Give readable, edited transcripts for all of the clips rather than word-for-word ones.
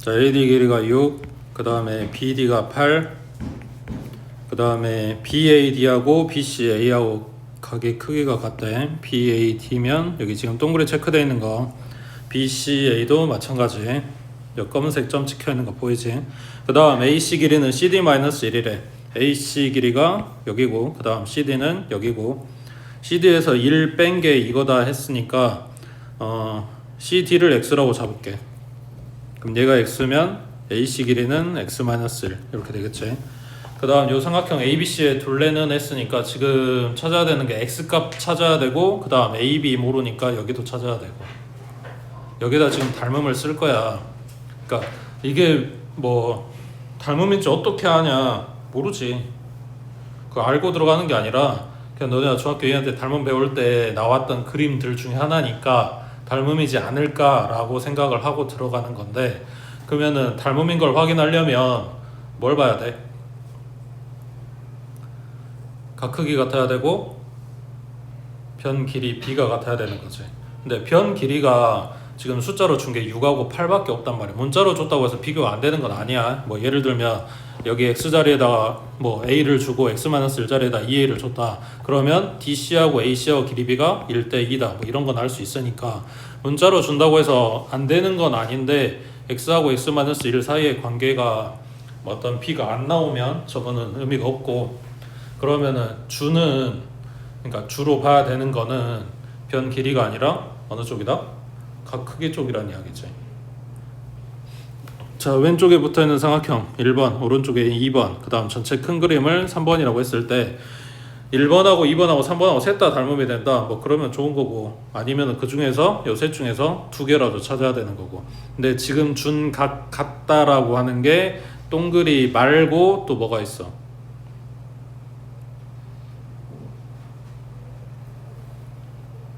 자, AD 길이가 6, 그 다음에 BD가 8, 그 다음에 BAD하고 BCA하고 가게 크기가 같대. BAD면 여기 지금 동그랗게 체크되어 있는 거, BCA도 마찬가지. 여기 검은색 점 찍혀 있는 거 보이지? 그 다음 AC 길이는 CD-1이래. AC 길이가 여기고, 그 다음 CD는 여기고, CD에서 1 뺀 게 이거다 했으니까 CD를 X라고 잡을게. 그럼 얘가 X면 AC 길이는 X-1 이렇게 되겠지. 그 다음 요 삼각형 ABC의 둘레는 했으니까 지금 찾아야 되는 게 X값 찾아야 되고, 그 다음 AB 모르니까 여기도 찾아야 되고, 여기다 지금 닮음을 쓸 거야. 그러니까 이게 뭐 닮음인지 어떻게 하냐 모르지. 그거 알고 들어가는 게 아니라 그냥 너네가 중학교 2학년 때 닮음 배울 때 나왔던 그림들 중에 하나니까 닮음이지 않을까라고 생각을 하고 들어가는 건데, 그러면은 닮음인 걸 확인하려면 뭘 봐야 돼? 각 크기 같아야 되고 변 길이 B가 같아야 되는 거지. 근데 변 길이가 지금 숫자로 준 게 6하고 8밖에 없단 말이야. 문자로 줬다고 해서 비교가 안 되는 건 아니야. 뭐 예를 들면 여기 X자리에다가 뭐 A를 주고 X-1 자리에다 2A를 줬다. 그러면 DC하고 AC하고 길이 B가 1대 2다. 뭐 이런 건 알 수 있으니까 문자로 준다고 해서 안 되는 건 아닌데, X하고 X-1 사이의 관계가 어떤 B가 안 나오면 저거는 의미가 없고, 그러면은 주는, 그러니까 주로 봐야 되는 거는 변 길이가 아니라 어느 쪽이다? 각 크기 쪽이란 이야기지. 자, 왼쪽에 붙어있는 삼각형 1번, 오른쪽에 2번, 그 다음 전체 큰 그림을 3번이라고 했을 때 1번하고 2번하고 3번하고 셋 다 닮음이 된다. 뭐 그러면 좋은 거고, 아니면 그 중에서 요 셋 중에서 두 개라도 찾아야 되는 거고. 근데 지금 준 각 같다라고 하는 게 동그리 말고 또 뭐가 있어?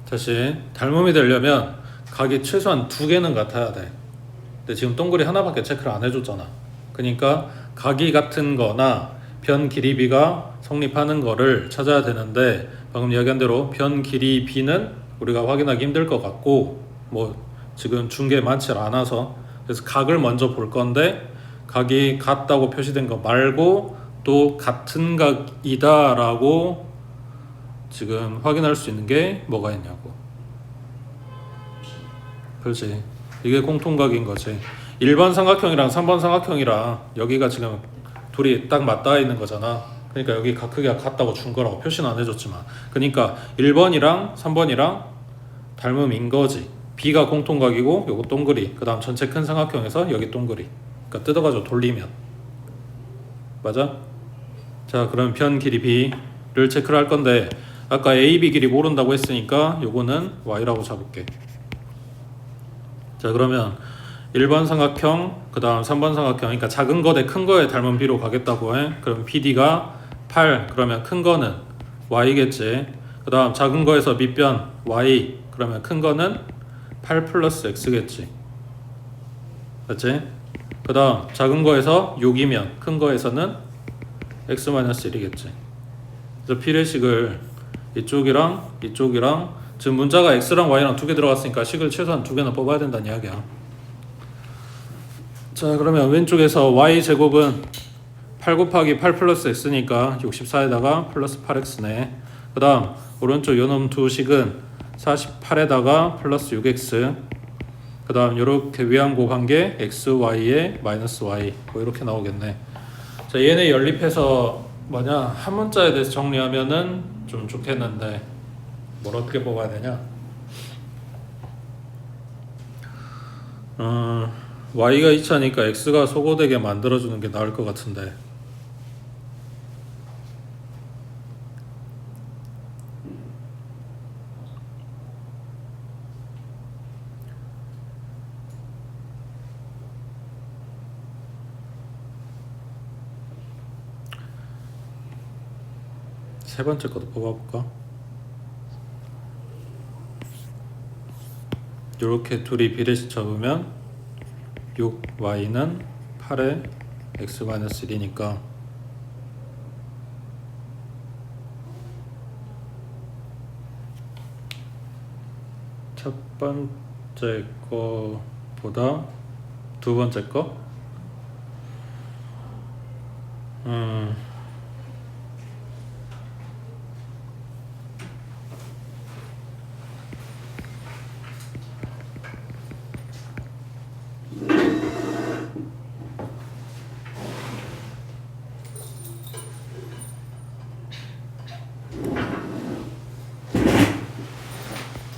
다시 닮음이 되려면 각이 최소한 두 개는 같아야 돼. 근데 지금 동그리 하나밖에 체크를 안 해줬잖아. 그러니까 각이 같은 거나 변 길이 B가 성립하는 거를 찾아야 되는데, 방금 이야기한 대로 변 길이 B는 우리가 확인하기 힘들 것 같고, 뭐 지금 준 게 많지 않아서, 그래서 각을 먼저 볼 건데, 각이 같다고 표시된 거 말고 또 같은 각이다 라고 지금 확인할 수 있는 게 뭐가 있냐고. 그렇지, 이게 공통각인 거지. 1번 삼각형이랑 3번 삼각형이랑 여기가 지금 둘이 딱 맞닿아 있는 거잖아. 그러니까 여기 각 크기가 같다고 준 거라고 표시는 안 해줬지만, 그러니까 1번이랑 3번이랑 닮음인 거지. B가 공통각이고 요거 동그리, 그 다음 전체 큰 삼각형에서 여기 동그리. 그러니까 뜯어가지고 돌리면 맞아? 자, 그럼 변 길이 B를 체크를 할 건데, 아까 AB 길이 모른다고 했으니까 요거는 Y라고 잡을게. 자, 그러면 1번 삼각형, 그 다음 3번 삼각형, 그러니까 작은 거 대 큰 거에 닮은 B로 가겠다고 해. 그럼 BD가 8, 그러면 큰 거는 Y겠지. 그 다음 작은 거에서 밑변 Y, 그러면 큰 거는 8 플러스 X겠지. 맞지? 그 다음 작은 거에서 6이면 큰 거에서는 X-1이겠지. 그래서 P례식을 이쪽이랑 이쪽이랑, 지금 문자가 X랑 Y랑 두 개 들어갔으니까 식을 최소한 두 개는 뽑아야 된다는 이야기야. 자, 그러면 왼쪽에서 Y제곱은 8 곱하기 8 플러스 X니까 64에다가 플러스 8X네. 그 다음 오른쪽 요놈 두 식은 48에다가 플러스 6X, 그 다음 요렇게 위안곱한 게 XY에 마이너스 Y, 뭐 이렇게 나오겠네. 자, 얘네 연립해서 뭐냐 한 문자에 대해서 정리하면은 좀 좋겠는데 뭘 어떻게 뽑아야 되냐? Y가 2차니까 X가 소거되게 만들어주는 게 나을 것 같은데, 세 번째 것도 뽑아볼까? 이렇게 둘이 비례식 잡으면 6y는 8에 x-1이니까 첫 번째 거보다 두 번째 거.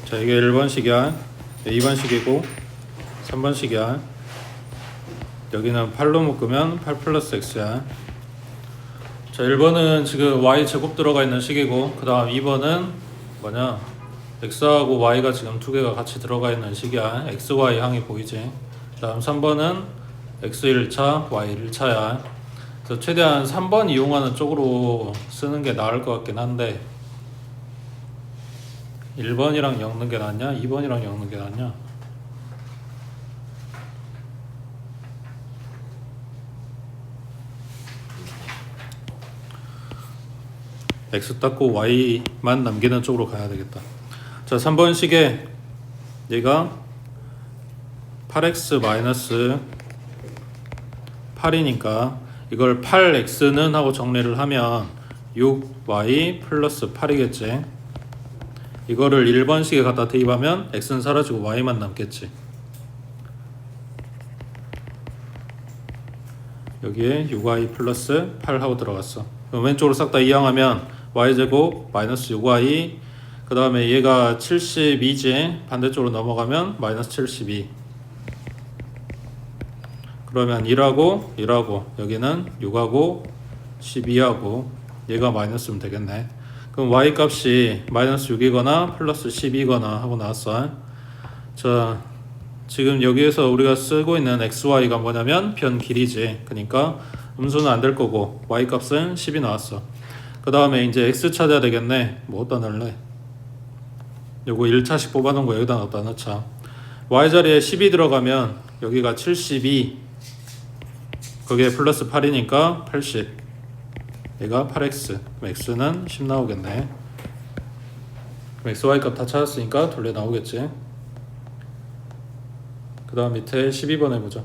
자, 이게 1번식이야. 2번식이고 3번식이야. 여기는 8로 묶으면 8 플러스 x야. 자, 1번은 지금 y 제곱 들어가 있는 식이고, 그 다음 2번은 뭐냐, x하고 y가 지금 두 개가 같이 들어가 있는 식이야. x, y 항이 보이지. 그 다음 3번은 x 1차, y 1차야. 그래서 최대한 3번 이용하는 쪽으로 쓰는 게 나을 것 같긴 한데, 1번이랑 엮는 게 낫냐? 2번이랑 엮는 게 낫냐? x 닦고 y만 남기는 쪽으로 가야 되겠다. 자, 3번식에 얘가 8x 마이너스 8이니까 이걸 8x는 하고 정리를 하면 6y 플러스 8이겠지. 이거를 1번식에 갖다 대입하면 x는 사라지고 y만 남겠지. 여기에 6y 플러스 8 하고 들어갔어. 그럼 왼쪽으로 싹 다 이항하면 y제곱 마이너스 6y, 그 다음에 얘가 72지, 반대쪽으로 넘어가면 마이너스 72. 그러면 1하고 여기는 6하고 12하고 얘가 마이너스면 되겠네. 그럼 y 값이 마이너스 6이거나 플러스 10이거나 하고 나왔어. 자, 지금 여기에서 우리가 쓰고 있는 xy가 뭐냐면 변 길이지. 그러니까 음수는 안 될 거고 y 값은 10이 나왔어. 그 다음에 이제 x 찾아야 되겠네. 뭐 어디다 넣을래? 요거 1차씩 뽑아놓은 거 여기다 넣었다 넣자. y 자리에 10이 들어가면 여기가 72, 거기에 플러스 8이니까 80. 얘가 8x. 그럼 x는 10 나오겠네. 그럼 x, y 값 다 찾았으니까 둘레 나오겠지. 그 다음 밑에 12번 해보자.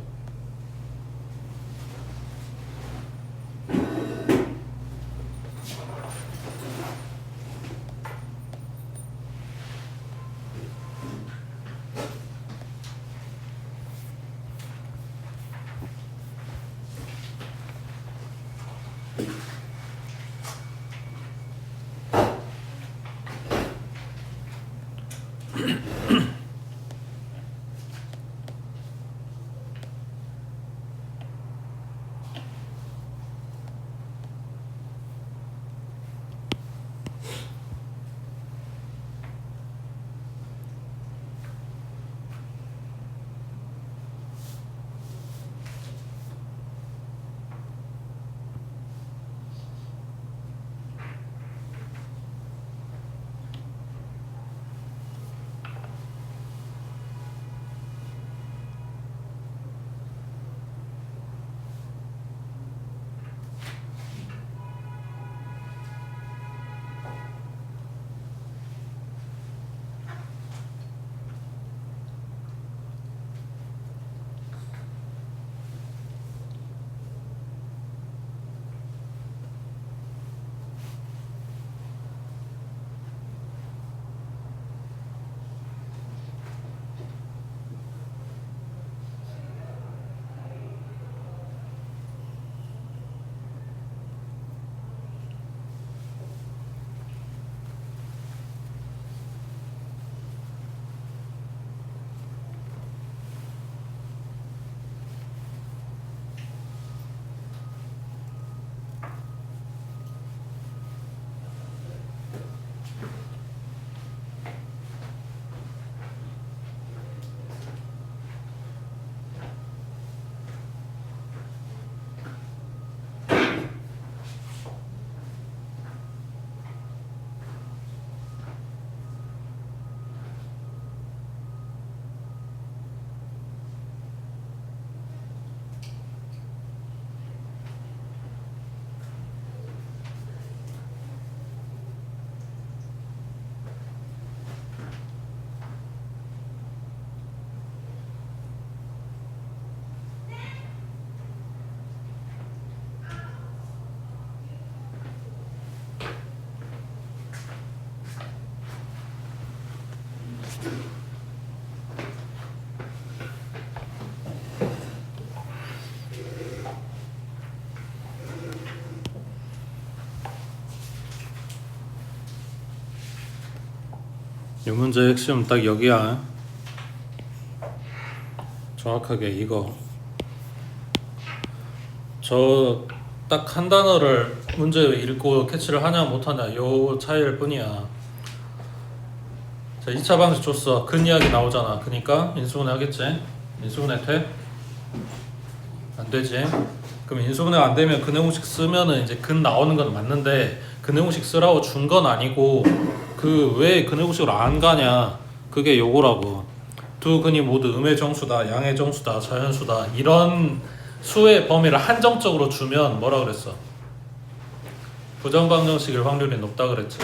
이 문제의 핵심은 딱 여기야. 정확하게 이거. 저 딱 한 단어를 문제 읽고 캐치를 하냐 못하냐 요 차이일 뿐이야. 자, 2차 방식 줬어. 근 이야기 나오잖아. 그러니까 인수분해 하겠지? 인수분해 돼? 안 되지? 그럼 인수분해가 안 되면 근해공식 쓰면은 이제 근 나오는 건 맞는데 근해공식 쓰라고 준 건 아니고 그 왜 근해공식으로 안 가냐 그게 요거라고. 두 근이 모두 음의 정수다, 양의 정수다, 자연수다 이런 수의 범위를 한정적으로 주면 뭐라 그랬어? 부정방정식일 확률이 높다 그랬지.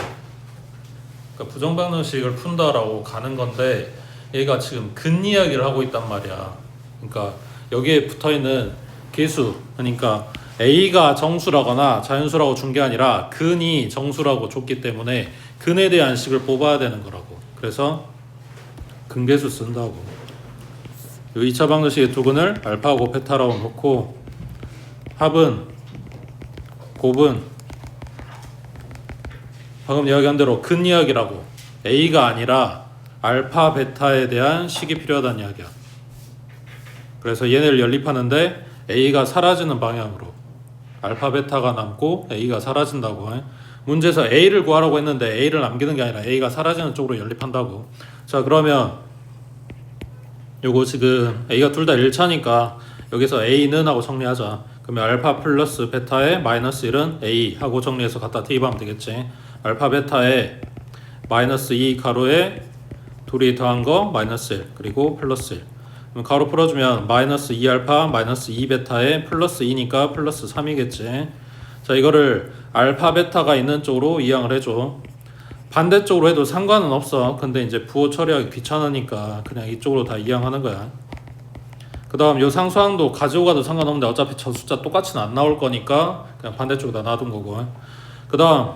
그러니까 부정방정식을 푼다라고 가는 건데 얘가 지금 근 이야기를 하고 있단 말이야. 그러니까 여기에 붙어있는 계수, 그러니까 A가 정수라거나 자연수라고 준 게 아니라 근이 정수라고 줬기 때문에 근에 대한 식을 뽑아야 되는 거라고. 그래서 근계수 쓴다고. 이 2차 방정식의 두 근을 알파하고 베타라고 놓고 합은 곱은 방금 이야기한 대로 근 이야기라고. A가 아니라 알파 베타에 대한 식이 필요하다는 이야기야. 그래서 얘네를 연립하는데 A가 사라지는 방향으로 알파 베타가 남고 A가 사라진다고. 문제에서 A를 구하라고 했는데 A를 남기는 게 아니라 A가 사라지는 쪽으로 연립한다고. 자, 그러면 요거 지금 A가 둘 다 1차니까 여기서 A는 하고 정리하자. 그러면 알파 플러스 베타의 마이너스 1은 A 하고 정리해서 갖다 대입하면 되겠지. 알파 베타의 마이너스 2 가로에 둘이 더한 거 마이너스 1 그리고 플러스 1. 그럼 가로 풀어주면 마이너스 2알파 마이너스 2베타에 플러스 2니까 플러스 3이겠지. 자, 이거를 알파 베타가 있는 쪽으로 이항을 해줘. 반대쪽으로 해도 상관은 없어. 근데 이제 부호 처리하기 귀찮으니까 그냥 이쪽으로 다 이항하는 거야. 그 다음 요 상수항도 가지고 가도 상관없는데 어차피 저 숫자 똑같이는 안 나올 거니까 그냥 반대쪽에다 놔둔 거고. 그 다음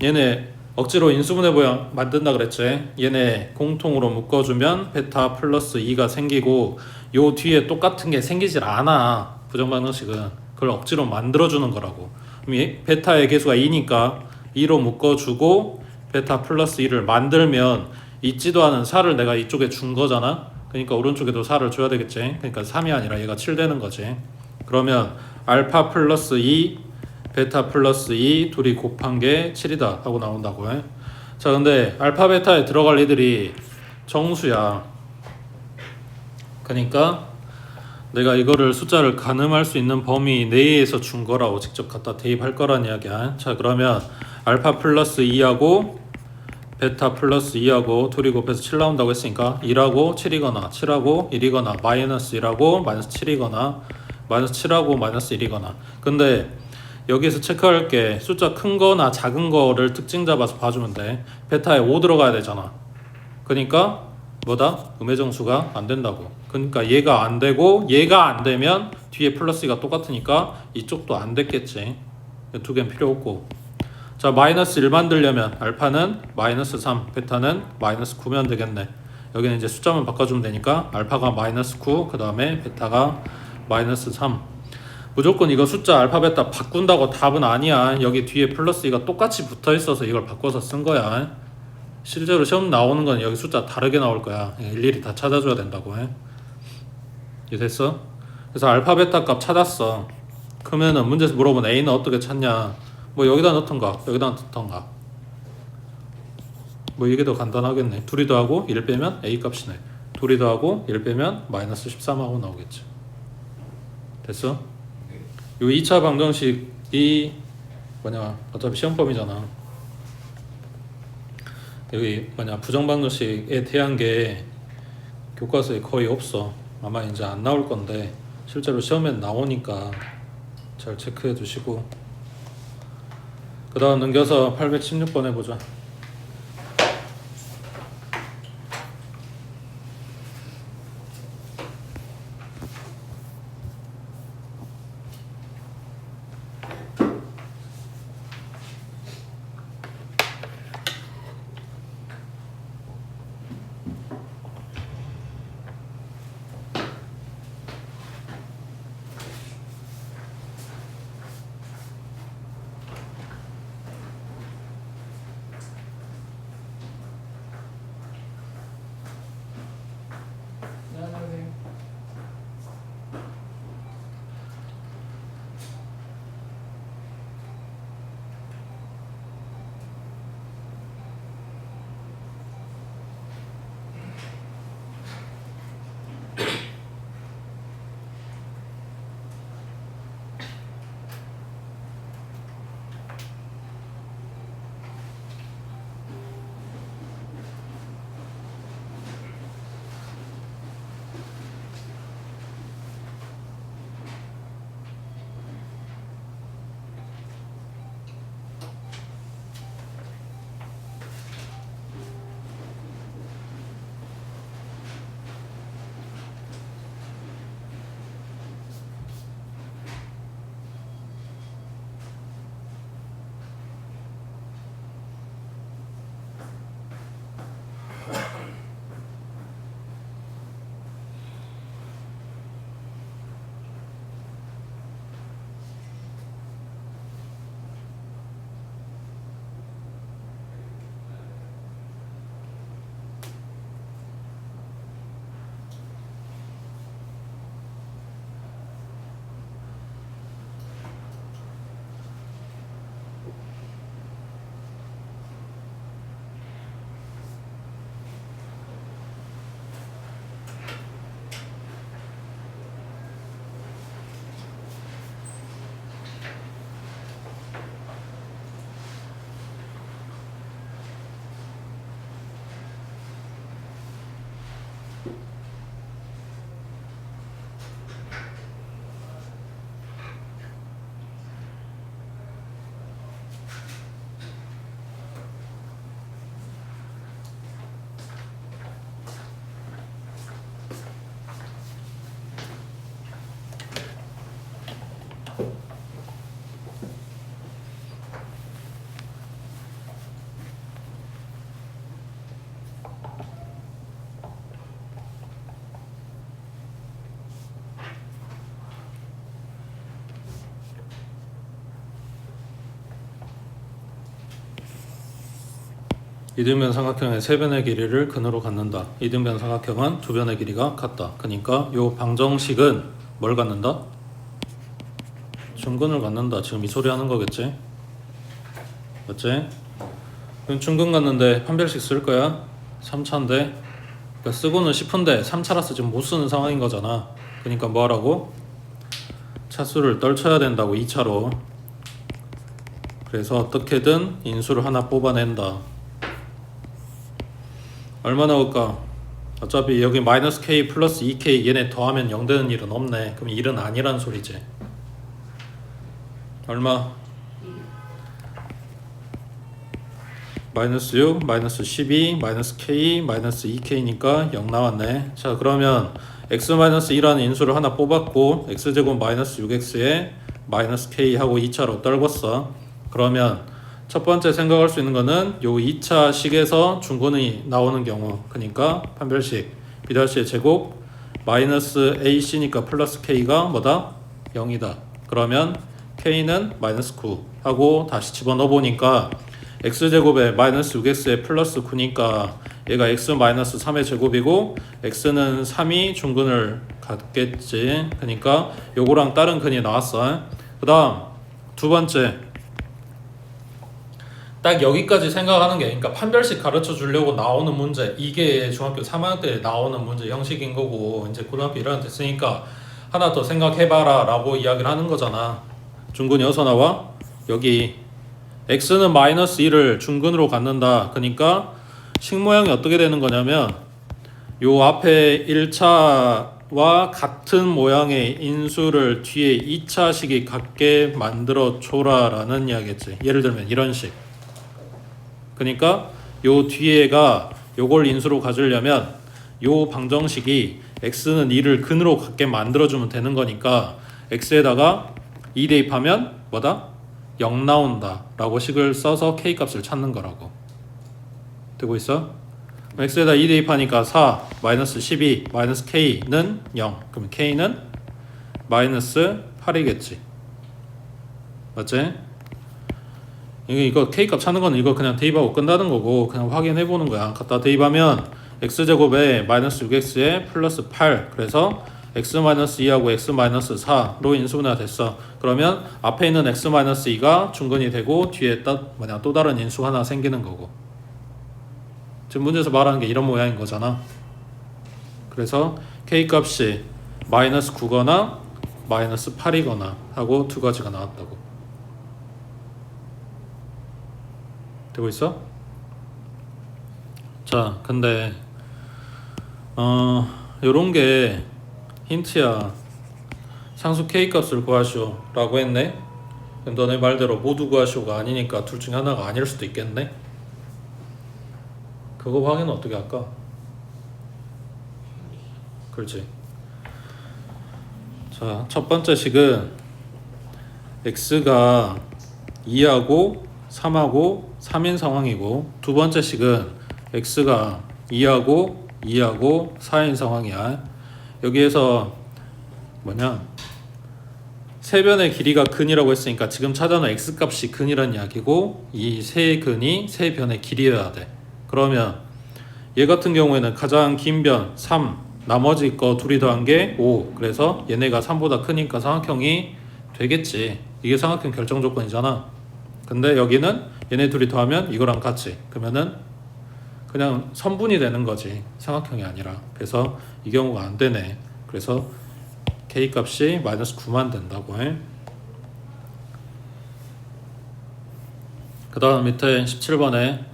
얘네 억지로 인수분해 모양 만든다 그랬지. 얘네 공통으로 묶어주면 베타 플러스 2가 생기고 요 뒤에 똑같은 게 생기질 않아. 부정방정식은 그걸 억지로 만들어주는 거라고. 그럼 베타의 개수가 2니까 2로 묶어주고 베타 플러스 2를 만들면 있지도 않은 4를 내가 이쪽에 준 거잖아. 그러니까 오른쪽에도 4를 줘야 되겠지. 그러니까 3이 아니라 얘가 7 되는 거지. 그러면 알파 플러스 2 베타 플러스 2 둘이 곱한 게 7이다 하고 나온다고. 자, 근데 알파 베타에 들어갈 애들이 정수야. 그러니까 내가 이거를 숫자를 가늠할 수 있는 범위 내에서 준 거라고 직접 갖다 대입할 거란 이야기야. 자, 그러면 알파 플러스 2하고 베타 플러스 2하고 둘이 곱해서 7 나온다고 했으니까 1하고 7이거나 7하고 1이거나 마이너스 1하고 마이너스 7이거나 마이너스 7하고 마이너스 1이거나. 근데 여기서 체크할 게 숫자 큰 거나 작은 거를 특징 잡아서 봐주면 돼. 베타에 5 들어가야 되잖아. 그러니까 뭐다? 음의정수가 안 된다고. 그러니까 얘가 안 되고 얘가 안 되면 뒤에 플러스가 똑같으니까 이쪽도 안 됐겠지. 두 개는 필요 없고. 자, 마이너스 1 만들려면 알파는 마이너스 3 베타는 마이너스 9면 되겠네. 여기는 이제 숫자만 바꿔주면 되니까 알파가 마이너스 9 그 다음에 베타가 마이너스 3. 무조건 이거 숫자 알파 베타 바꾼다고 답은 아니야. 여기 뒤에 플러스 2가 똑같이 붙어 있어서 이걸 바꿔서 쓴 거야. 실제로 시험 나오는 건 여기 숫자 다르게 나올 거야. 일일이 다 찾아줘야 된다고 해. 이해 됐어? 그래서 알파 베타 값 찾았어. 그러면은 문제에서 물어보면 A는 어떻게 찾냐. 뭐 여기다 넣던가 여기다 넣던가 뭐 이게 더 간단하겠네. 둘이 더하고 1 빼면 A 값이네. 둘이 더하고 1 빼면 마이너스 13하고 나오겠지. 됐어? 요 2차 방정식이 뭐냐 어차피 시험범위잖아. 여기 뭐냐 부정방정식에 대한 게 교과서에 거의 없어. 아마 이제 안 나올 건데 실제로 시험에 나오니까 잘 체크해 두시고. 그 다음 넘겨서 816번 해보자. 이등변 삼각형의 세 변의 길이를 근으로 갖는다. 이등변 삼각형은 두 변의 길이가 같다. 그러니까 요 방정식은 뭘 갖는다? 중근을 갖는다. 지금 이 소리 하는 거겠지? 맞지? 그럼 중근 갖는데 판별식 쓸 거야? 3차인데 그러니까 쓰고는 싶은데 3차라서 지금 못 쓰는 상황인 거잖아. 그러니까 뭐 하라고? 차수를 떨쳐야 된다고 2차로. 그래서 어떻게든 인수를 하나 뽑아낸다. 얼마 나올까? 어차피 여기 마이너스 k 플러스 2k 얘네 더하면 0 되는 일은 없네. 그럼 1은 아니란 소리지. 얼마? 마이너스 6, 마이너스 12, 마이너스 k, 마이너스 2k니까 0 나왔네. 자 그러면 x 마이너스 2라는 인수를 하나 뽑았고 x제곱 마이너스 6x에 마이너스 k 하고 2차로 떨궜어. 그러면 첫 번째 생각할 수 있는 거는 요 2차 식에서 중근이 나오는 경우, 그러니까 판별식 b'의 제곱 마이너스 ac니까 플러스 k가 뭐다? 0이다. 그러면 k는 마이너스 9 하고 다시 집어넣어 보니까 x제곱에 마이너스 6x에 플러스 9니까 얘가 x 마이너스 3의 제곱이고 x는 3이 중근을 갖겠지. 그러니까 요거랑 다른 근이 나왔어. 그 다음 두 번째 딱 여기까지 생각하는 게, 그러니까 판별식 가르쳐 주려고 나오는 문제, 이게 중학교 3학년 때 나오는 문제 형식인 거고, 이제 고등학교 1학년 됐으니까 하나 더 생각해봐라 라고 이야기를 하는 거잖아. 중근이 어디서 나와? 여기 x는 마이너스 2를 중근으로 갖는다. 그러니까 식 모양이 어떻게 되는 거냐면 요 앞에 1차와 같은 모양의 인수를 뒤에 2차 식이 갖게 만들어 줘라 라는 이야기겠지. 예를 들면 이런 식. 그러니까 요 뒤에가 요걸 인수로 가지려면 요 방정식이 x는 2를 근으로 갖게 만들어주면 되는 거니까 x에다가 2 대입하면 뭐다? 0 나온다 라고 식을 써서 k 값을 찾는 거라고. 되고 있어? x에다 2 대입하니까 4 마이너스 12 마이너스 k는 0. 그럼 k는 마이너스 8이겠지. 맞지? 이거 k값 찾는 거는 이거 그냥 대입하고 끝나는 거고 그냥 확인해 보는 거야. 갖다 대입하면 x제곱에 마이너스 6x에 플러스 8, 그래서 x 마이너스 2하고 x 마이너스 4로 인수분해가 됐어. 그러면 앞에 있는 x 마이너스 2가 중근이 되고 뒤에 또 다른 인수 하나 생기는 거고. 지금 문제에서 말하는 게 이런 모양인 거잖아. 그래서 k값이 마이너스 9거나 마이너스 8이거나 하고 두 가지가 나왔다고. 되고 있어? 자, 근데 요런 게 힌트야. 상수 k 값을 구하시오 라고 했네. 그럼 너네 말대로 모두 구하시오가 아니니까 둘 중에 하나가 아닐 수도 있겠네. 그거 확인은 어떻게 할까? 그렇지. 자, 첫 번째 식은 x가 2하고 3하고 3인 상황이고, 두 번째 식은 x가 2하고 2하고 4인 상황이야. 여기에서 뭐냐, 세 변의 길이가 근이라고 했으니까 지금 찾아놓은 x값이 근이란 이야기고, 이 세 근이 세 변의 길이여야 돼. 그러면 얘 같은 경우에는 가장 긴 변 3, 나머지 거 둘이 더한 게 5, 그래서 얘네가 3보다 크니까 삼각형이 되겠지. 이게 삼각형 결정 조건이잖아. 근데 여기는 얘네 둘이 더하면 이거랑 같이, 그러면은 그냥 선분이 되는 거지, 삼각형이 아니라. 그래서 이 경우가 안 되네. 그래서 k 값이 마이너스 9만 된다고 해. 그 다음 밑에 17번에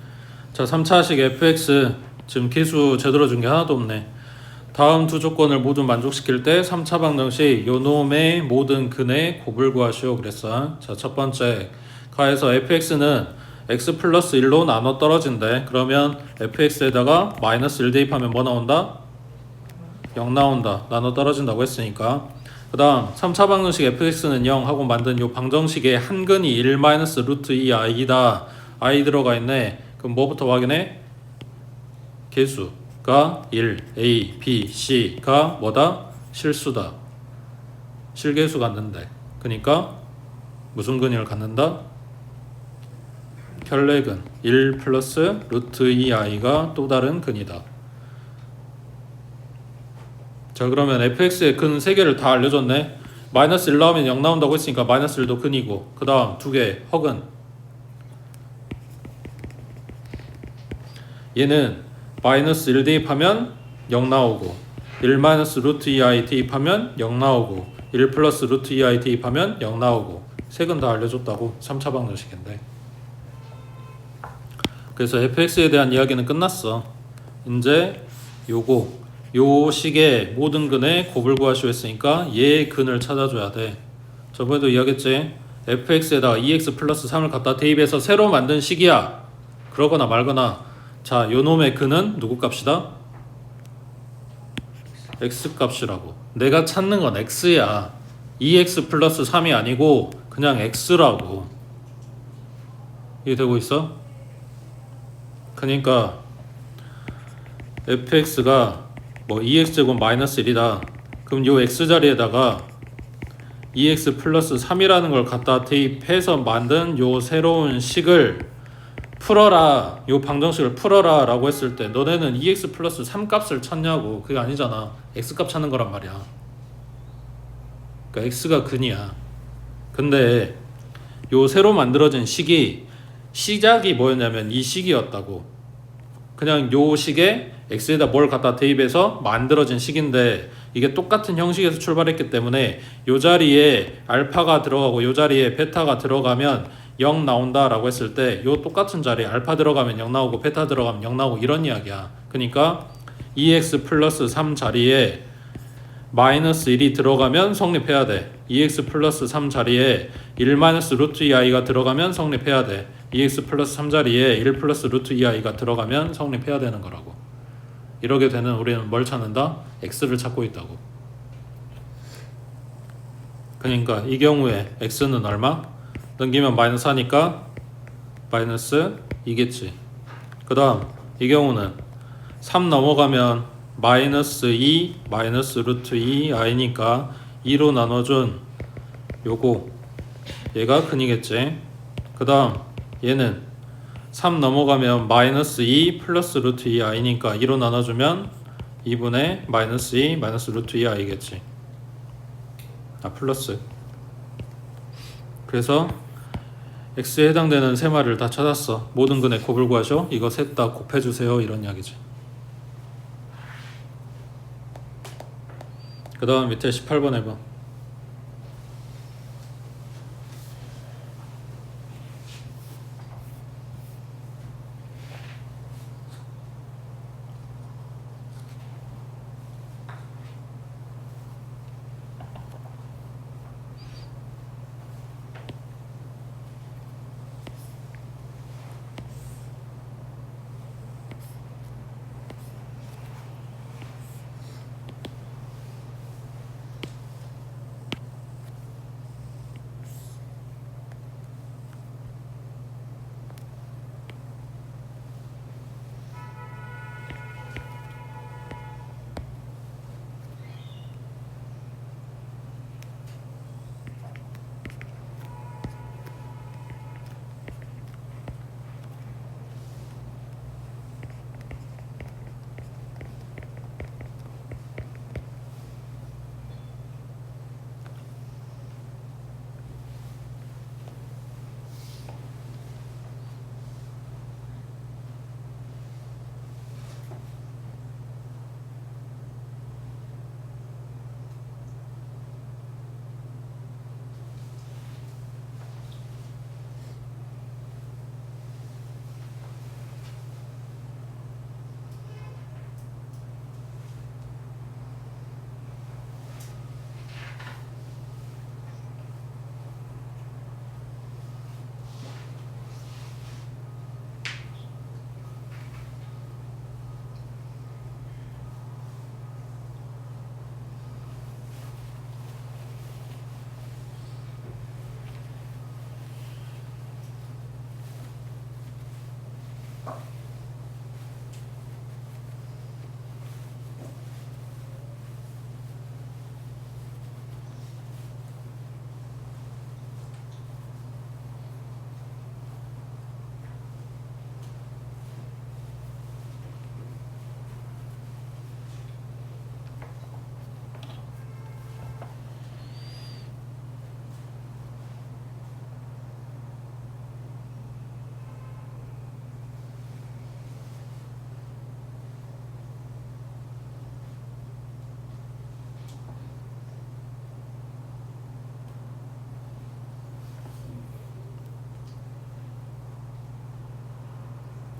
자 3차식 fx, 지금 계수 제대로 준 게 하나도 없네. 다음 두 조건을 모두 만족시킬 때 3차 방정식 요놈의 모든 근의 곱을 구하시오 그랬어. 자, 첫 번째 가에서 fx는 x 플러스 1로 나눠 떨어진대. 그러면 fx에다가 마이너스 1 대입하면 뭐 나온다? 0 나온다. 나눠 떨어진다고 했으니까. 그 다음 3차 방정식 fx는 0 하고 만든 요 방정식의 한 근이 1 마이너스 루트 2i다. i 들어가 있네. 그럼 뭐부터 확인해? 개수가 1, a, b, c가 뭐다? 실수다. 실개수 갖는데. 그러니까 무슨 근을 갖는다? 결례근 1 플러스 루트 2i가 또 다른 근이다. 자, 그러면 fx의 근 3개를 다 알려줬네. 마이너스 1 나오면 0 나온다고 했으니까 마이너스 1도 근이고, 그 다음 2개 허근. 얘는 마이너스 1 대입하면 0 나오고, 1 마이너스 루트 2i 대입하면 0 나오고, 1 플러스 루트 2i 대입하면 0 나오고. 색은 다 알려줬다고. 3차 방정식인데. 그래서 fx에 대한 이야기는 끝났어. 이제 요 식의 모든 근의 곱을 구하시오 했으니까 얘의 근을 찾아줘야 돼. 저번에도 이야기했지. fx에다가 2x 플러스 3을 갖다 대입해서 새로 만든 식이야. 그러거나 말거나. 자, 요 놈의 근은 누구 값이다? x 값이라고. 내가 찾는 건 x야. 2x 플러스 3이 아니고 그냥 x라고. 이해되고 있어? 그러니까 fx가 뭐 2x제곱 마이너스 1이다. 그럼 요 x자리에다가 2x 플러스 3이라는 걸 갖다 대입해서 만든 요 새로운 식을 풀어라, 요 방정식을 풀어라 라고 했을 때 너네는 2x 플러스 3 값을 찾냐고. 그게 아니잖아. x 값 찾는 거란 말이야. 그러니까 x가 근이야. 근데 요 새로 만들어진 식이 시작이 뭐였냐면 이 식이었다고. 그냥 요 식에 x에다 뭘 갖다 대입해서 만들어진 식인데, 이게 똑같은 형식에서 출발했기 때문에 요 자리에 알파가 들어가고 요 자리에 베타가 들어가면 0 나온다 라고 했을 때, 요 똑같은 자리에 알파 들어가면 0 나오고 베타 들어가면 0 나오고 이런 이야기야. 그러니까 2x 플러스 3 자리에 마이너스 1이 들어가면 성립해야 돼. 2x 플러스 3 자리에 1 마이너스 루트 2i가 들어가면 성립해야 돼. 2x 플러스 3 자리에 1 플러스 루트 2i가 들어가면 성립해야 되는 거라고. 이러게 되는 우리는 뭘 찾는다? x를 찾고 있다고. 그러니까 이 경우에 x는 얼마? 넘기면 마이너스 하니까 마이너스 2겠지. 그 다음 이 경우는 3 넘어가면 마이너스 2 마이너스 루트 2i니까 2로 나눠준 요거 얘가 근이겠지. 그 다음 얘는 3 넘어가면 마이너스 2 플러스 루트 2i니까 2로 나눠주면 2분의 마이너스 2 마이너스 루트 2i겠지. 플러스. 그래서 x에 해당되는 세 마리를 다 찾았어. 모든 근의 곱을 구하셔. 이거 셋 다 곱해주세요. 이런 이야기지. 그 다음 밑에 18번 해봐.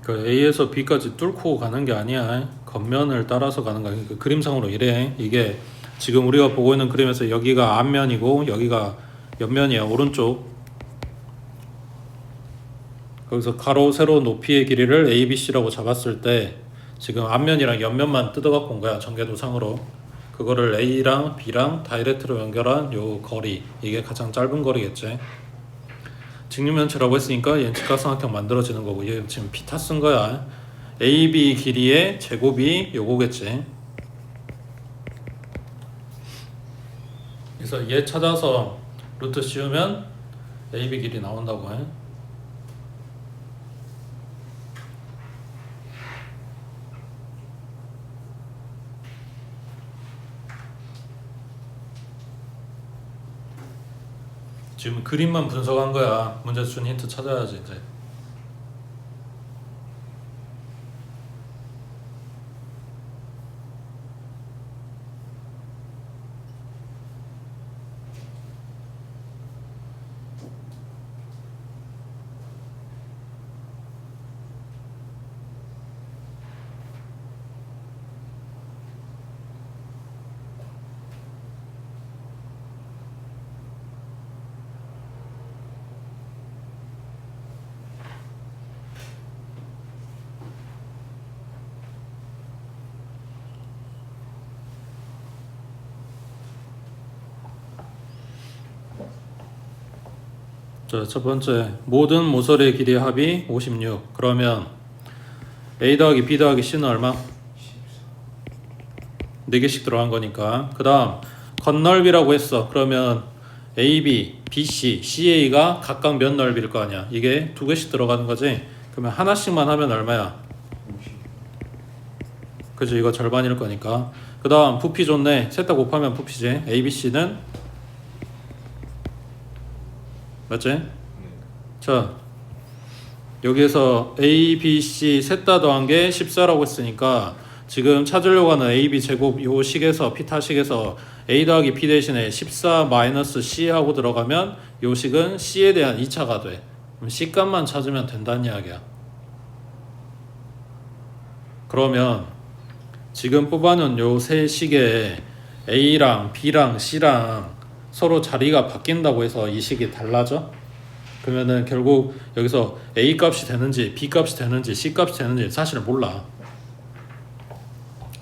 그 A에서 B까지 뚫고 가는 게 아니야. 겉면을 따라서 가는 거야. 그 그림상으로 이래. 이게 지금 우리가 보고 있는 그림에서 여기가 앞면이고 여기가 옆면이야. 오른쪽. 거기서 가로 세로 높이의 길이를 A, B, C라고 잡았을 때 지금 앞면이랑 옆면만 뜯어갖고 온 거야. 전개도상으로. 그거를 A랑 B랑 다이렉트로 연결한 요 거리, 이게 가장 짧은 거리겠지. 직육면체라고 했으니까 얘는 직각삼각형 만들어지는 거고, 얘 지금 피타 쓴 거야. AB 길이의 제곱이 요거겠지. 그래서 얘 찾아서 루트 씌우면 AB 길이 나온다고 해. 지금 그림만 분석한 거야. 문제 준 힌트 찾아야지 이제. 자, 첫 번째, 모든 모서리의 길이 합이 56. 그러면 A 더하기 B 더하기 C는 얼마? 4개씩 들어간 거니까. 그 다음 겉넓이라고 했어. 그러면 AB, BC, CA가 각각 몇 넓이일 거 아니야. 이게 2개씩 들어가는 거지. 그러면 하나씩만 하면 얼마야? 그지? 이거 절반일 거니까. 그 다음 부피 좋네. 셋 다 곱하면 부피지. ABC는 맞지? 자, 여기에서 A, B, C 셋 다 더한 게 14라고 했으니까 지금 찾으려고 하는 AB 제곱 요 식에서 피타식에서 A 더하기 B 대신에 14 마이너스 C 하고 들어가면 요 식은 C에 대한 2차가 돼. 그럼 C 값만 찾으면 된다는 이야기야. 그러면 지금 뽑아놓은 요 세 식에 A랑 B랑 C랑 서로 자리가 바뀐다고 해서 이 식이 달라져? 그러면은 결국 여기서 A 값이 되는지 B 값이 되는지 C 값이 되는지 사실 몰라.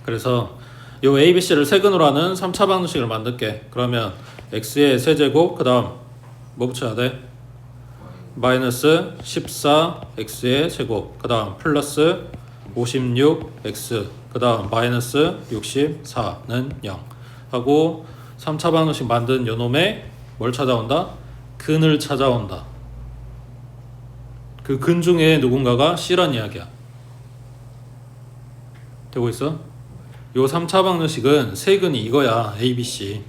그래서 요 A, B, C를 세근으로 하는 3차 방정식을 만들게. 그러면 X의 세제곱 그 다음 뭐 붙여야 돼? 마이너스 14X의 제곱 그 다음 플러스 56X 그 다음 마이너스 64는 0 하고 3차 방정식 만든 요놈에 뭘 찾아온다? 근을 찾아온다. 그 근 중에 누군가가 C란 이야기야. 되고 있어? 요 3차 방정식은 세 근이 이거야. A, B, C.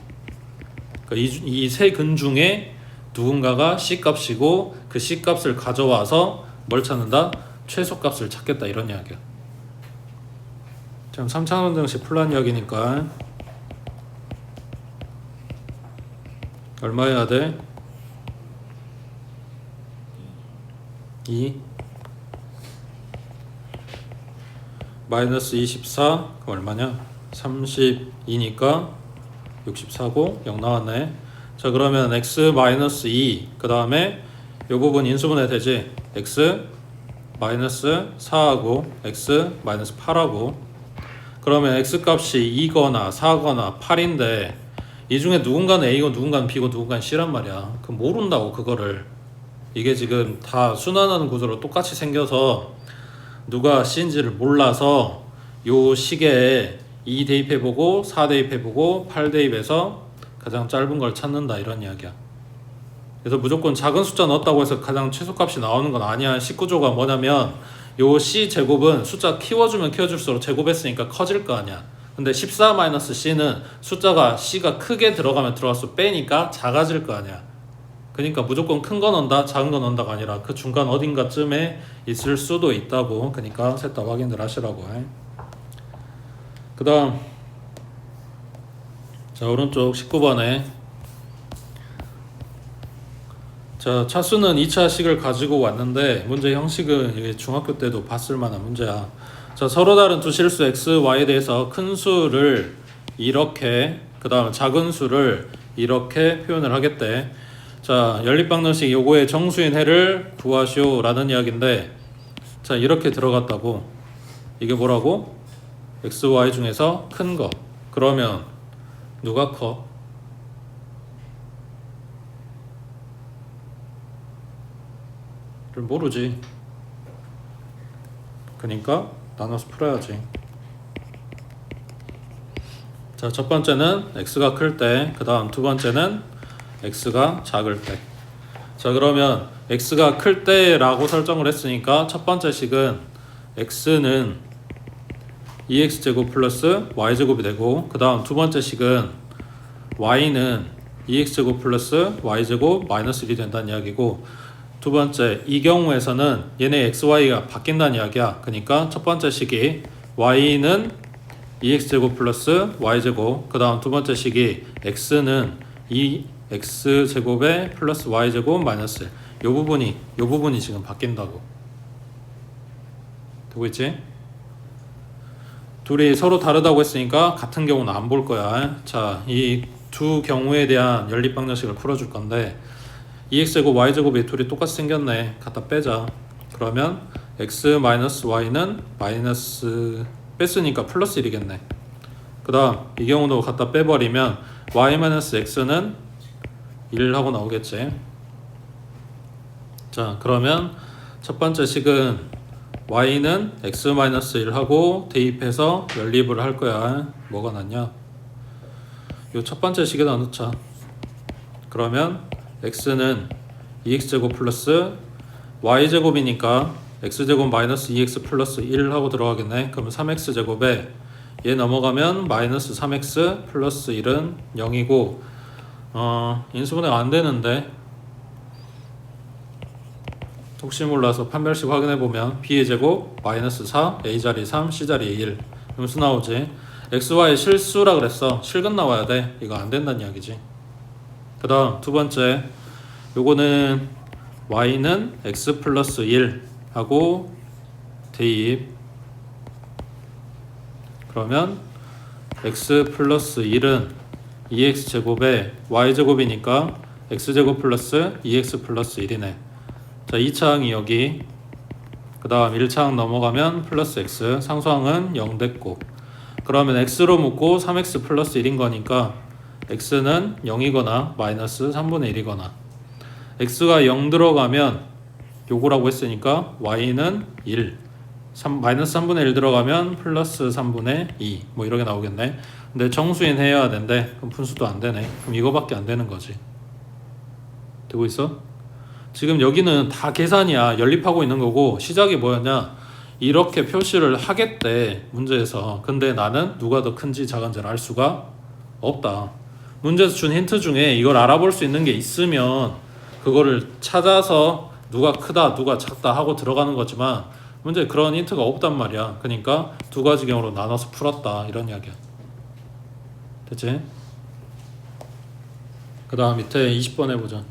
그러니까 이 세 근 중에 누군가가 C 값이고 그 C 값을 가져와서 뭘 찾는다? 최소값을 찾겠다 이런 이야기야. 지금 3차 방정식 풀란 이야기니까 얼마 해야 돼? 2 마이너스 24 그럼 얼마냐? 32니까 64고 0 나왔네. 자 그러면 x 마이너스 2 그 다음에 요 부분 인수분해 되지? x 마이너스 4하고 x 마이너스 8하고 그러면 x 값이 2거나 4거나 8인데 이 중에 누군가는 A고 누군가는 B고 누군가는 C란 말이야. 그럼 모른다고 그거를. 이게 지금 다 순환하는 구조로 똑같이 생겨서 누가 C인지를 몰라서 요 식에 2 대입해보고 4 대입해보고 8 대입해서 가장 짧은 걸 찾는다 이런 이야기야. 그래서 무조건 작은 숫자 넣었다고 해서 가장 최소값이 나오는 건 아니야. 식구조가 뭐냐면 요 C 제곱은 숫자 키워주면 키워줄수록 제곱했으니까 커질 거 아니야. 근데 14-C는 숫자가 C가 크게 들어가면 들어갈수록 빼니까 작아질 거 아니야. 그러니까 무조건 큰 거 넣는다 작은 거 넣는다가 아니라 그 중간 어딘가쯤에 있을 수도 있다고. 그러니까 셋 다 확인들 하시라고 해. 그 다음 자 오른쪽 19번에 자, 차수는 2차식을 가지고 왔는데 문제 형식은 이게 중학교 때도 봤을 만한 문제야. 자, 서로 다른 두 실수 x, y에 대해서 큰 수를 이렇게, 그 다음 작은 수를 이렇게 표현을 하겠대. 자, 연립방정식 요거의 정수인 해를 구하시오 라는 이야기인데, 자, 이렇게 들어갔다고. 이게 뭐라고? x, y 중에서 큰 거. 그러면 누가 커? 를 모르지. 그러니까 나눠서 풀어야지. 자, 첫 번째는 x가 클 때, 그 다음 두 번째는 x가 작을 때. 자, 그러면 x가 클 때라고 설정을 했으니까 첫 번째 식은 x는 2x제곱 플러스 y제곱이 되고, 그 다음 두 번째 식은 y는 2x제곱 플러스 y제곱 마이너스 1이 된다는 이야기고, 두 번째, 이 경우에서는 얘네 xy가 바뀐다는 이야기야. 그러니까 첫 번째 식이 y는 2x제곱 플러스 y제곱, 그 다음 두 번째 식이 x는 2x제곱에 플러스 y제곱 마이너스 1. 요 부분이 지금 바뀐다고. 되고 있지? 둘이 서로 다르다고 했으니까 같은 경우는 안 볼 거야. 자, 이 두 경우에 대한 연립방정식을 풀어줄 건데, 2x제곱 y제곱이 둘이 똑같이 생겼네. 갖다 빼자. 그러면 x 마이너스 y는 마이너스 뺐으니까 플러스 1이겠네. 그 다음 이 경우도 갖다 빼버리면 y 마이너스 x는 1하고 나오겠지. 자, 그러면 첫 번째 식은 y는 x 마이너스 1하고 대입해서 연립을 할 거야. 뭐가 낫냐? 요 첫 번째 식에다 넣자. 그러면 x는 2x제곱 플러스 y제곱이니까 x제곱 마이너스 2x 플러스 1 하고 들어가겠네. 그러면 3x제곱에 얘 넘어가면 마이너스 3x 플러스 1은 0이고, 인수분해가 안 되는데 혹시 몰라서 판별식 확인해보면 b의 제곱 마이너스 4, a자리 3, c자리 1 음수 나오지. xy 실수라 그랬어. 실근 나와야 돼. 이거 안 된다는 이야기지. 그 다음 두 번째, 요거는 y는 x 플러스 1 하고 대입. 그러면 x 플러스 1은 2x제곱에 y제곱이니까 x제곱 플러스 2x 플러스 1이네. 자, 2차항이 여기, 그 다음 1차항 넘어가면 플러스 x, 상수항은 0 됐고, 그러면 x로 묶고 3x 플러스 1인 거니까 x는 0이거나 마이너스 3분의 1이거나, x가 0 들어가면 요거라고 했으니까 y는 1, 마이너스 3분의 1 들어가면 플러스 3분의 2 뭐 이렇게 나오겠네. 근데 정수인 해야 된대. 그럼 분수도 안 되네. 그럼 이거밖에 안 되는 거지. 되고 있어? 지금 여기는 다 계산이야. 연립하고 있는 거고, 시작이 뭐였냐? 이렇게 표시를 하겠대, 문제에서. 근데 나는 누가 더 큰지 작은지를 알 수가 없다. 문제에서 준 힌트 중에 이걸 알아볼 수 있는 게 있으면 그거를 찾아서 누가 크다 누가 작다 하고 들어가는 거지만, 문제에 그런 힌트가 없단 말이야. 그러니까 두 가지 경우로 나눠서 풀었다, 이런 이야기야. 됐지? 그 다음 밑에 20번 해보자.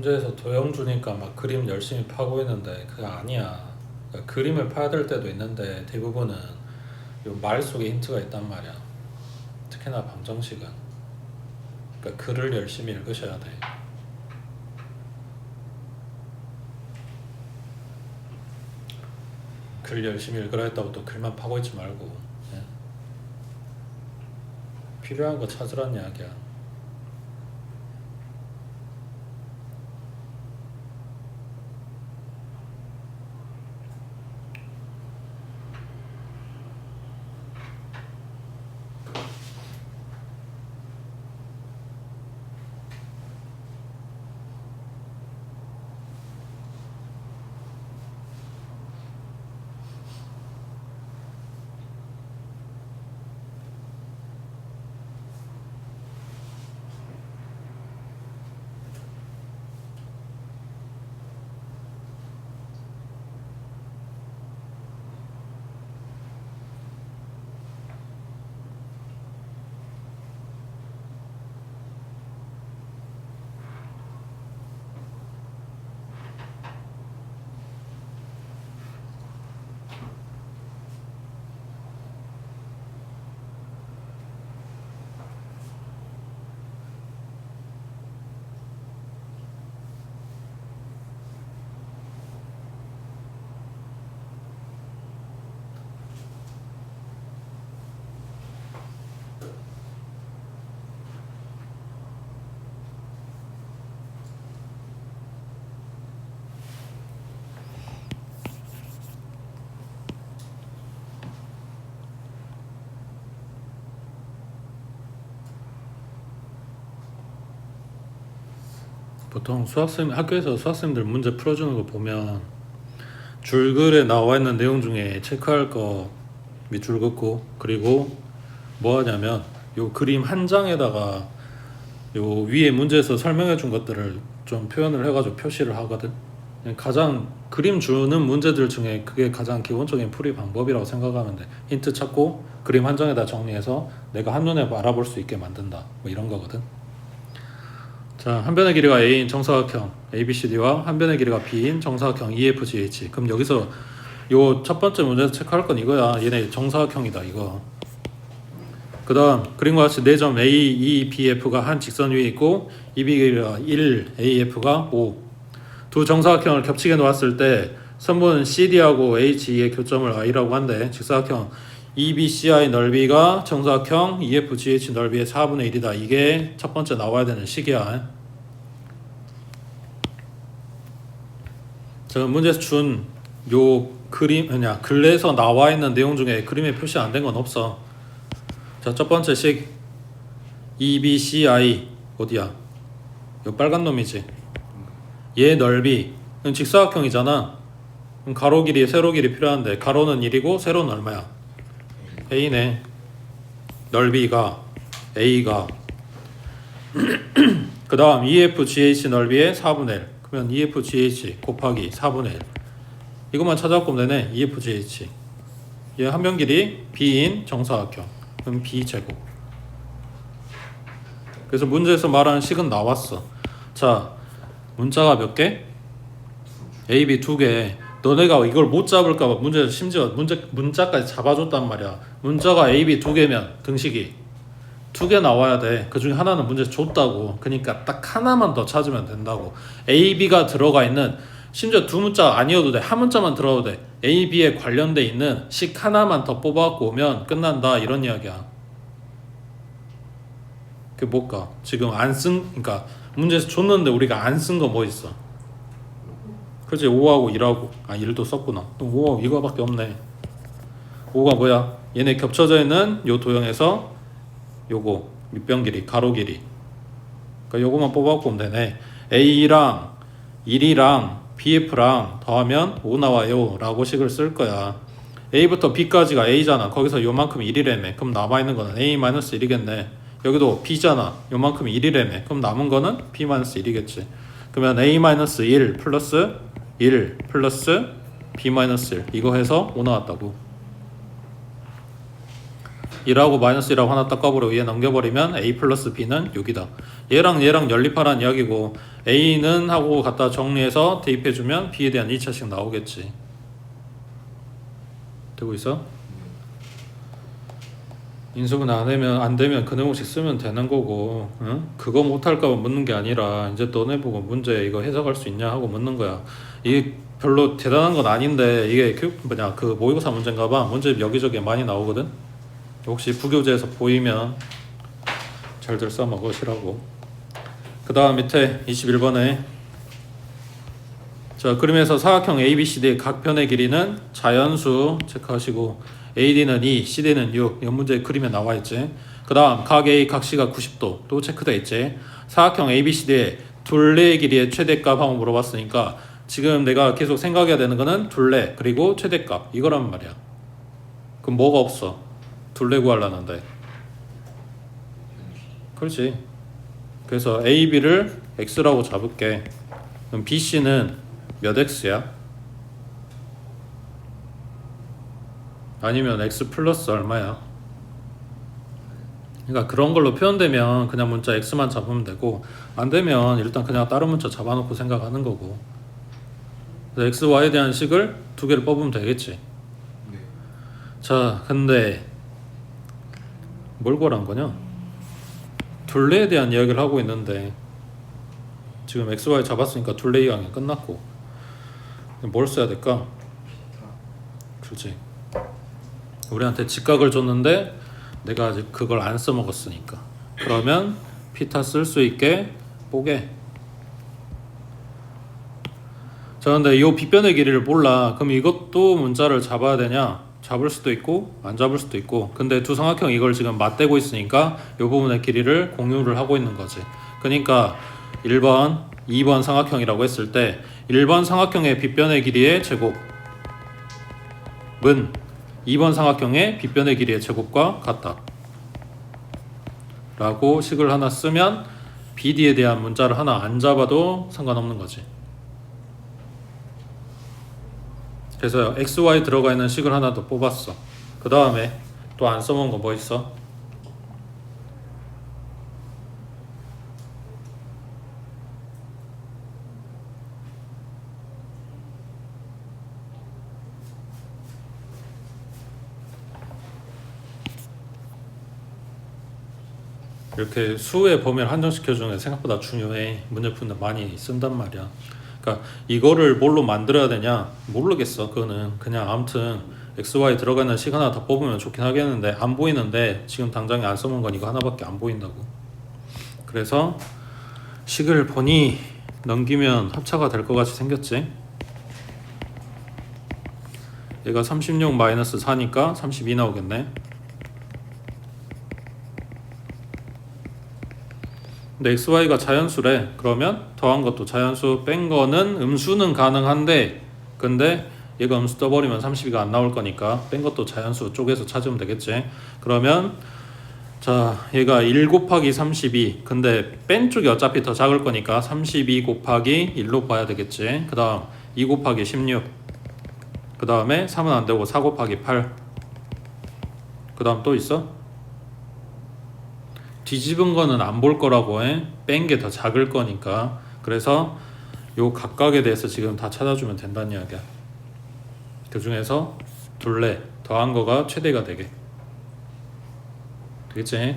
문제에서 도형 주니까 막 그림 열심히 파고 있는데 그거 아니야. 그러니까 그림을 파야 될 때도 있는데 대부분은 요 말 속에 힌트가 있단 말이야. 특히나 방정식은. 그러니까 글을 열심히 읽으셔야 돼. 글 열심히 읽으라 했다고 또 글만 파고 있지 말고, 예? 필요한 거 찾으란 이야기야. 보통 학교에서 수학생들 문제 풀어주는 거 보면 줄글에 나와 있는 내용 중에 체크할 거 밑줄 긋고, 그리고 뭐 하냐면 요 그림 한 장에다가 요 위에 문제에서 설명해 준 것들을 좀 표현을 해가지고 표시를 하거든. 가장 그림 주는 문제들 중에 그게 가장 기본적인 풀이 방법이라고 생각하면 돼. 힌트 찾고 그림 한 장에다 정리해서 내가 한눈에 알아볼 수 있게 만든다, 뭐 이런 거거든. 자, 한 변의 길이가 A인 정사각형 ABCD와 한 변의 길이가 B인 정사각형 EFGH. 그럼 여기서 요 첫 번째 문제에서 체크할 건 이거야. 얘네 정사각형이다, 이거. 그 다음 그림과 같이 4점 A, E, B, F가 한 직선 위에 있고 EB 길이가 1, AF가 5. 두 정사각형을 겹치게 놓았을 때 선분 CD하고 HE의 교점을 I라고 한대. 직사각형 EBCI 넓이가 정사각형 EFGH 넓이의 4분의 1이다. 이게 첫 번째 나와야 되는 식이야. 자, 문제에서 준 요 그림, 글에서 나와 있는 내용 중에 그림에 표시 안 된 건 없어. 자, 첫 번째 식 EBCI 어디야? 요 빨간 놈이지. 얘 넓이 직사각형이잖아. 그럼 가로 길이, 세로 길이 필요한데 가로는 1이고 세로는 얼마야? A네. 넓이가 A가 그 다음 EFGH 넓이의 4분의 1. 그러면 EFGH 곱하기 4분의 1. 이것만 찾아보면 되네. EFGH. 얘 한 변 길이 B인 정사각형. 그럼 B제곱. 그래서 문제에서 말하는 식은 나왔어. 자, 문자가 몇 개? A, B 2개. 너네가 이걸 못 잡을까봐 문제에서 심지어 문자까지 잡아줬단 말이야. 문자가 A, B 2개면 등식이 2개 나와야 돼. 그 중에 하나는 문제에서 줬다고. 그러니까 딱 하나만 더 찾으면 된다고. A, B가 들어가 있는, 심지어 두 문자 아니어도 돼. 한 문자만 들어도 돼. A, B에 관련돼 있는 식 하나만 더 뽑아갖고 오면 끝난다, 이런 이야기야. 그게 뭘까? 지금 그러니까 문제에서 줬는데 우리가 안 쓴 거 뭐 있어? 그렇지, 5하고 1하고 1도 썼구나. 또 5하고 이거밖에 없네. 5가 뭐야? 얘네 겹쳐져 있는 요 도형에서 요거 밑변 길이, 가로 길이. 그러니까 요거만 뽑아갖고 오면 되네. A랑 1이랑 BF랑 더하면 5 나와요 라고 식을 쓸 거야. A부터 B까지가 A잖아. 거기서 요만큼 1이라며. 그럼 남아있는 거는 A-1이겠네. 여기도 B잖아. 요만큼 1이라며. 그럼 남은 거는 B-1이겠지. 그러면 A-1 플러스 1 플러스 B-1 이거 해서 5 나왔다고. 1하고 마이너스 1하고 하나 닦아버리고 얘 넘겨버리면 A 플러스 B는 6이다. 얘랑 얘랑 연립하라는 이야기고 A는 하고 갖다 정리해서 대입해주면 B에 대한 2차식 나오겠지. 되고 있어? 인수분 안 되면 그 내용식 쓰면 되는 거고, 응? 그거 못할까 봐 묻는 게 아니라 이제 너네 보고 문제 이거 해석할 수 있냐 하고 묻는 거야. 이게 별로 대단한 건 아닌데 이게 그 모의고사 문제인가 봐. 문제 여기저기 많이 나오거든. 혹시 부교재에서 보이면 잘들 써먹으시라고. 그 다음 밑에 21번에 자 그림에서 사각형 ABCD의 각 편의 길이는 자연수 체크하시고 AD는 2, CD는 6. 이 문제 그림에 나와 있지. 그 다음 각 A, 각 C가 90도 또 체크돼 있지. 사각형 ABCD의 둘레의 길이의 최대값 한번 물어봤으니까 지금 내가 계속 생각해야 되는 거는 둘레 그리고 최대값 이거란 말이야. 그럼 뭐가 없어? 둘레 구하려는데. 그렇지. 그래서 A, B를 X라고 잡을게. 그럼 B, C는 몇 X야? 아니면 X 플러스 얼마야? 그러니까 그런 걸로 표현되면 그냥 문자 X만 잡으면 되고 안 되면 일단 그냥 다른 문자 잡아놓고 생각하는 거고. 그래서 X, Y에 대한 식을 두 개를 뽑으면 되겠지. 네. 자 근데 뭘 구하란 거냐? 둘레에 대한 이야기를 하고 있는데 지금 X, Y 잡았으니까 둘레 이항이 끝났고 뭘 써야 될까? 그렇지. 우리한테 직각을 줬는데 내가 아직 그걸 안 써먹었으니까 그러면 피타 쓸 수 있게 뽀개. 자 근데 이 빗변의 길이를 몰라. 그럼 이것도 문자를 잡아야 되냐? 잡을 수도 있고 안 잡을 수도 있고. 근데 두 삼각형 이걸 지금 맞대고 있으니까 이 부분의 길이를 공유를 하고 있는 거지. 그러니까 1번, 2번 삼각형이라고 했을 때 1번 삼각형의 빗변의 길이의 제곱은 2번 삼각형의 빗변의 길이의 제곱과 같다 라고 식을 하나 쓰면 BD에 대한 문자를 하나 안 잡아도 상관없는 거지. 그래서 XY 들어가 있는 식을 하나 더 뽑았어. 그 다음에 또 안 써먹은 거 뭐 있어? 이렇게 수의 범위를 한정시켜주는 게 생각보다 중요해. 문제 푸는데 많이 쓴단 말이야. 그러니까 이거를 뭘로 만들어야 되냐? 모르겠어. 그거는 그냥 아무튼 XY 들어가는 식 하나 더 뽑으면 좋긴 하겠는데 안 보이는데 지금 당장에 안 써놓은 건 이거 하나밖에 안 보인다고. 그래서 식을 보니 넘기면 합차가 될 것 같이 생겼지. 얘가 36 마이너스 4니까 32 나오겠네. 근데 XY가 자연수래. 그러면 더한 것도 자연수, 뺀 거는 음수는 가능한데 근데 얘가 음수 떠버리면 32가 안 나올 거니까 뺀 것도 자연수 쪽에서 찾으면 되겠지. 그러면 자 얘가 1 곱하기 32 근데 뺀 쪽이 어차피 더 작을 거니까 32 곱하기 1로 봐야 되겠지. 그 다음 2 곱하기 16 그 다음에 3은 안 되고 4 곱하기 8 그 다음 또 있어? 뒤집은 거는 안 볼 거라고 해. 뺀 게 더 작을 거니까. 그래서 요 각각에 대해서 지금 다 찾아주면 된다는 이야기야. 그 중에서 둘레 더한 거가 최대가 되게. 되겠지?